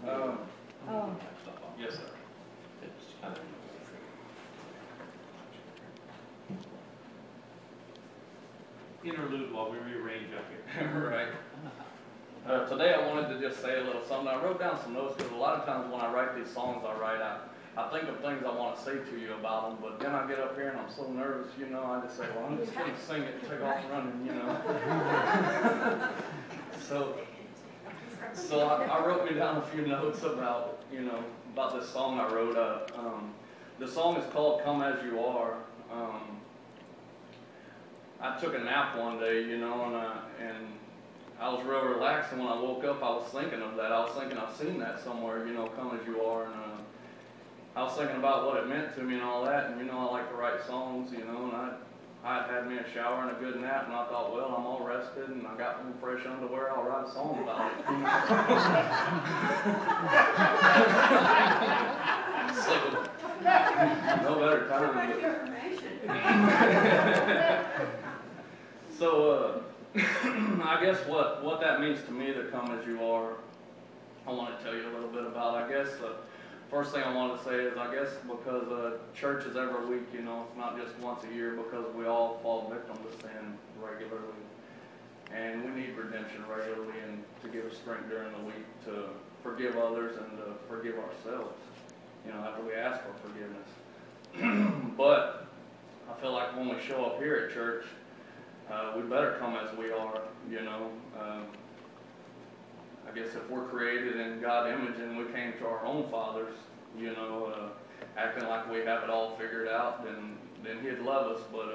Oh. Yes, sir. It's kind of. Interlude while we rearrange up here. Right. Today I wanted to just say a little something. I wrote down some notes because a lot of times when I write these songs I think of things I want to say to you about them, but then I get up here and I'm so nervous, I just say, well, I'm just going to sing it and take off running, So I wrote me down a few notes about this song I wrote. The song is called Come As You Are. I took a nap one day, and I was real relaxed, and when I woke up, I was thinking of that. I was thinking I've seen that somewhere, Come As You Are, and I was thinking about what it meant to me and all that, and I like to write songs, and I had me a shower and a good nap, and I thought, well, I'm all rested, and I got some fresh underwear, I'll write a song about it. So, no better time. So, I guess what that means to me, to come as you are, I want to tell you a little bit about. I guess the first thing I want to say is, I guess because church is every week, it's not just once a year, because we all fall victim to sin regularly. And we need redemption regularly, and to give us strength during the week to forgive others and to forgive ourselves, after we ask for forgiveness. But I feel like when we show up here at church, we better come as we are, I guess if we're created in God's image and we came to our own fathers, acting like we have it all figured out, then He'd love us, but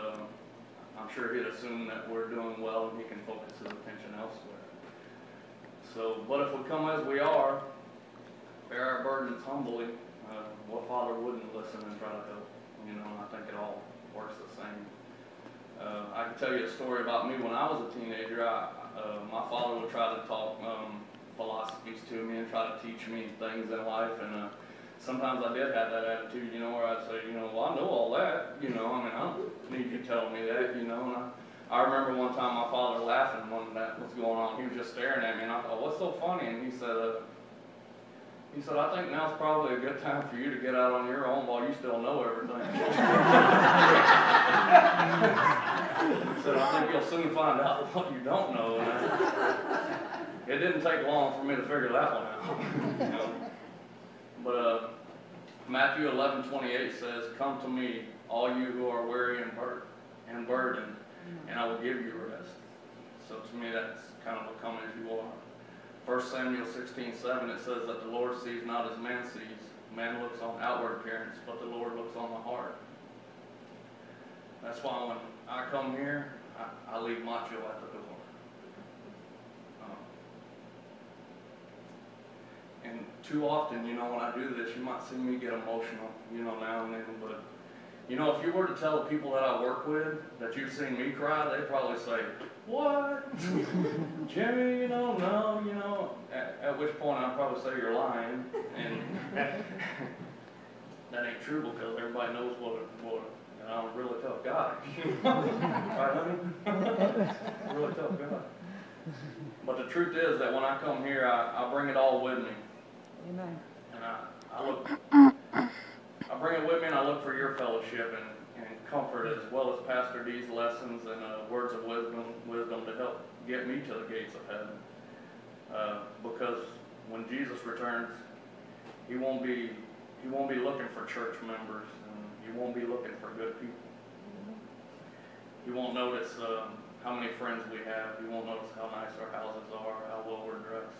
I'm sure He'd assume that we're doing well and He can focus His attention elsewhere. So, but if we come as we are, bear our burdens humbly, what father wouldn't listen and try to help? I think it all works the same. I can tell you a story about me when I was a teenager. My father would try to talk philosophies to me and try to teach me things in life, and sometimes I did have that attitude, where I'd say, well, I know all that, I don't need you telling me that, and I remember one time my father laughing when that was going on. He was just staring at me, and I thought, what's so funny? And he said, I think now's probably a good time for you to get out on your own while you still know everything. He said, I think you'll soon find out what you don't know. And it didn't take long for me to figure that one out. But Matthew 11:28 says, come to me, all you who are weary and burdened, and I will give you rest. So to me, that's kind of a come as you are. 1 Samuel 16:7, it says that the Lord sees not as man sees. Man looks on outward appearance, but the Lord looks on the heart. That's why when I come here, I leave Macho at the door. And too often, when I do this, you might see me get emotional, now and then, but if you were to tell the people that I work with that you've seen me cry, they'd probably say, what? Jimmy, no, at which point I'd probably say you're lying, and that ain't true, because everybody knows what I'm a really tough guy. Right, honey? Really tough guy. But the truth is that when I come here, I bring it all with me. Amen. And I bring it with me, and I look for your fellowship and comfort, as well as Pastor D's lessons and words of wisdom to help get me to the gates of heaven. Because when Jesus returns, He won't be looking for church members, and He won't be looking for good people. He won't notice how many friends we have. He won't notice how nice our houses are, how well we're dressed.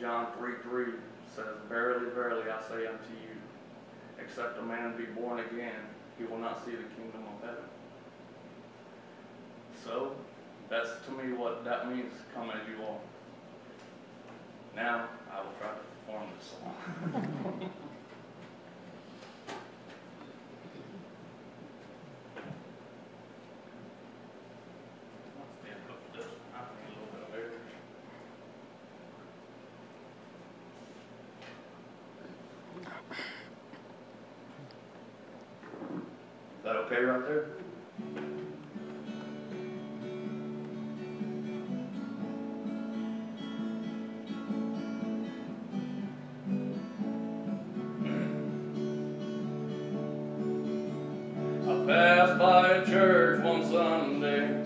John 3:3 says, verily, verily, I say unto you, except a man be born again, he will not see the kingdom of heaven. So, that's to me what that means, come as you are. Now, I will try to perform this song. Is that okay right there? passed by a church one Sunday.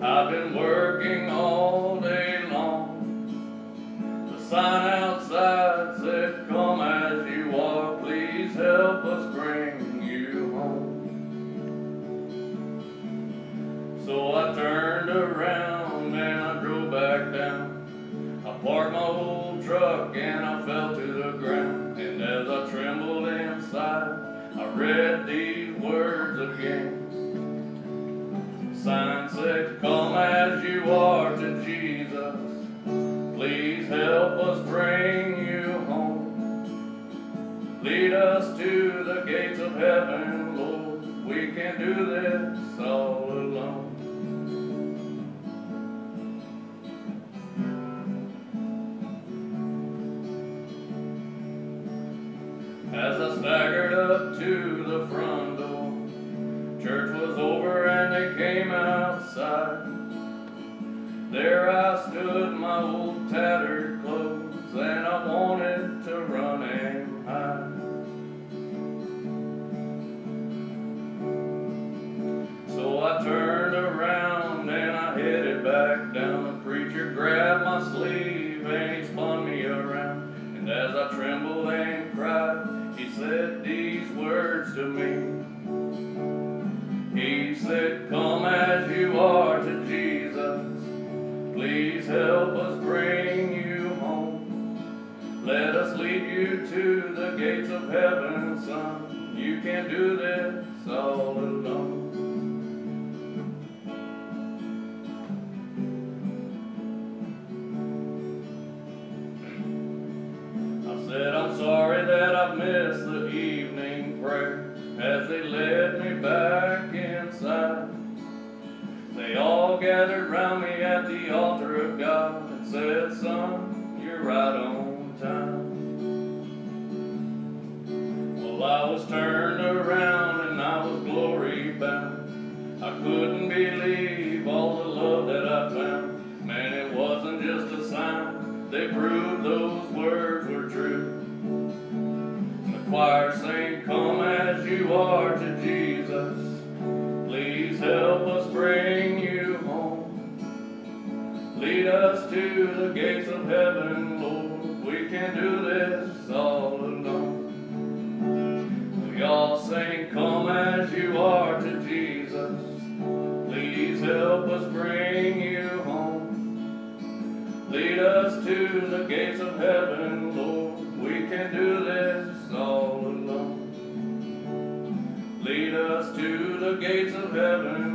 I've been working all day long. The sign outside said, "Come as you are, please help us bring you home." So I turned around and I drove back down. I parked my old truck and I fell to the ground. And as I trembled inside, I read these words again. Sign said, "Come as you are to Jesus. Please help us bring you home. Lead us to the gates of heaven, Lord. We can't do this all alone." As I staggered up to the front door, church was over and they came outside. There I stood in my old tattered clothes, and I wanted to run and hide. So I turned around and I headed back down. The preacher grabbed my sleeve and he spun me around. And as I trembled and cried, he said these words to me. He said, "Come as you are to Jesus. Please help us bring you home. Let us lead you to the gates of heaven, son. You can't do this all alone." I said, "I'm sorry that I've missed the evening prayer," as they led me back inside. They all gathered round me at the altar of God and said, "Son, you're right on time." Well, I was turned around and I was glory bound. I couldn't believe all the love that I found. Man, it wasn't just a sign. They proved those words were true. The choir sang, "Come as you are to Jesus. Please help us bring you home. Lead us to the gates of heaven, Lord. We can't do this all alone." We all sang, "Come as you are to Jesus. Please help us bring you home. Lead us to the gates of heaven, Lord. We can't do this all alone. Lead us to the gates of heaven,